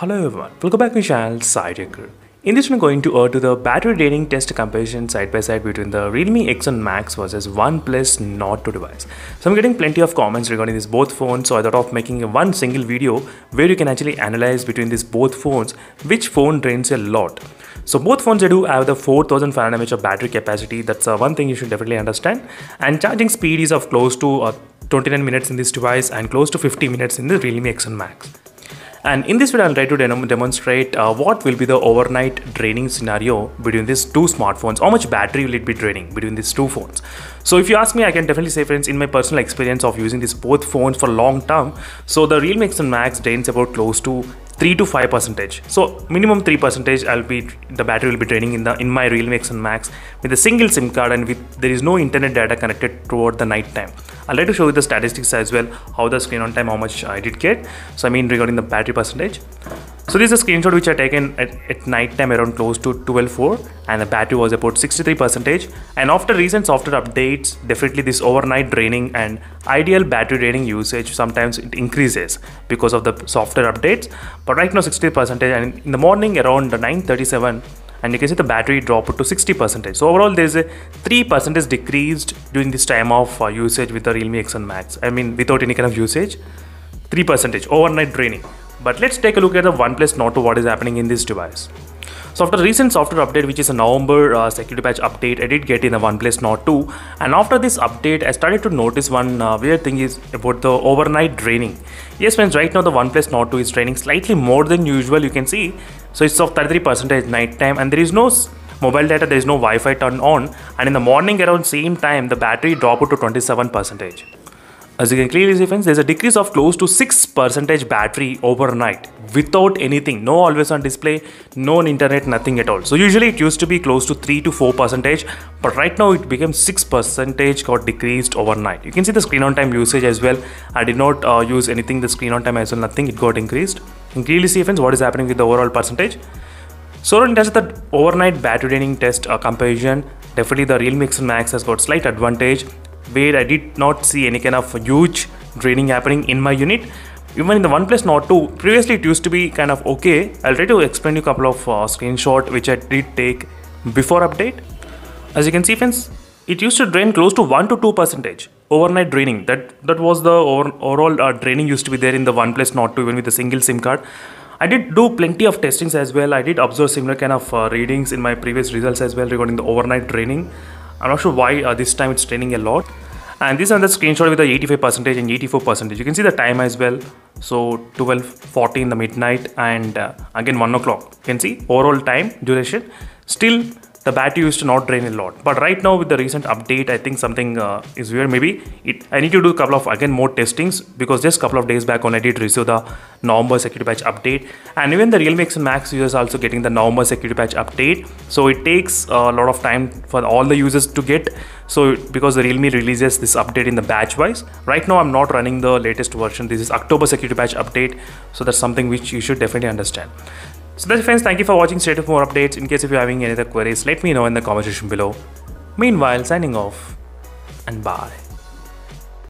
Hello everyone, welcome back to my channel SciTech. In this one, I'm going to do the battery draining test comparison side by side between the Realme X1 Max versus OnePlus Nord 2 device. So I'm getting plenty of comments regarding these both phones, so I thought of making one single video where you can actually analyze between these both phones which phone drains a lot. So both phones do have the 4500 mAh of battery capacity. That's one thing you should definitely understand. And charging speed is of close to 29 minutes in this device and close to 50 minutes in the Realme X1 Max. And in this video, I'll try to demonstrate what will be the overnight draining scenario between these two smartphones. How much battery will it be draining between these two phones? So if you ask me, I can definitely say, friends, in my personal experience of using these both phones for long term, so the Realme X1 Max drains about close to 3 to 5%. So minimum 3% the battery will be draining in my Realme X1 Max with a single SIM card and there is no internet data connected throughout the night time. I'll try to show you the statistics as well, how the screen on time, how much I did get. So I mean regarding the battery percentage. So this is a screenshot which I taken at night time around close to 12:04 and the battery was about 63%. And after recent software updates, definitely this overnight draining and ideal battery draining usage sometimes it increases because of the software updates. But right now 60%, and in the morning around 9:37, and you can see the battery dropped to 60%. So overall there is a 3% decreased during this time of usage with the Realme X1 Max. I mean without any kind of usage, 3% overnight draining. But let's take a look at the OnePlus Nord 2, what is happening in this device. So after the recent software update, which is a November security patch update, I did get in the OnePlus Nord 2. And after this update, I started to notice one weird thing is about the overnight draining. Yes friends, right now the OnePlus Nord 2 is draining slightly more than usual, you can see. So it's of 33% night time and there is no mobile data, there is no Wi-Fi turned on. And in the morning around same time, the battery dropped to 27%. As you can clearly see, friends, there's a decrease of close to 6% battery overnight without anything, no always on display, no internet, nothing at all. So usually it used to be close to 3 to 4%, but right now it became 6% got decreased overnight. You can see the screen on time usage as well. I did not use anything, the screen on time as well, nothing, it got increased. You can clearly see, friends, what is happening with the overall percentage. So in terms of the overnight battery draining test comparison, definitely the Realme X1 Max has got slight advantage, where I did not see any kind of huge draining happening in my unit. Even in the OnePlus Nord 2, previously it used to be kind of okay. I'll try to explain you a couple of screenshots which I did take before update. As you can see, friends, it used to drain close to 1 to 2% overnight draining. That was the overall draining used to be there in the OnePlus Nord 2 even with a single SIM card. I did do plenty of testings as well. I did observe similar kind of readings in my previous results as well regarding the overnight draining. I'm not sure why this time it's draining a lot. And this is another screenshot with the 85% and 84%. You can see the time as well. So 12:40 in the midnight and again 1 o'clock. You can see overall time duration. Still the battery used to not drain a lot. But right now with the recent update, I think something is weird. Maybe I need to do a couple of again more testings because just a couple of days back when I did receive the November security patch update. And even the Realme X1 Max users also getting the November security patch update. So it takes a lot of time for all the users to get. So because the Realme releases this update in the batch wise. Right now I'm not running the latest version. This is October security patch update. So that's something which you should definitely understand. So that's it, friends, thank you for watching. Stay tuned for more updates. In case if you're having any other queries, let me know in the comment section below. Meanwhile, signing off and bye.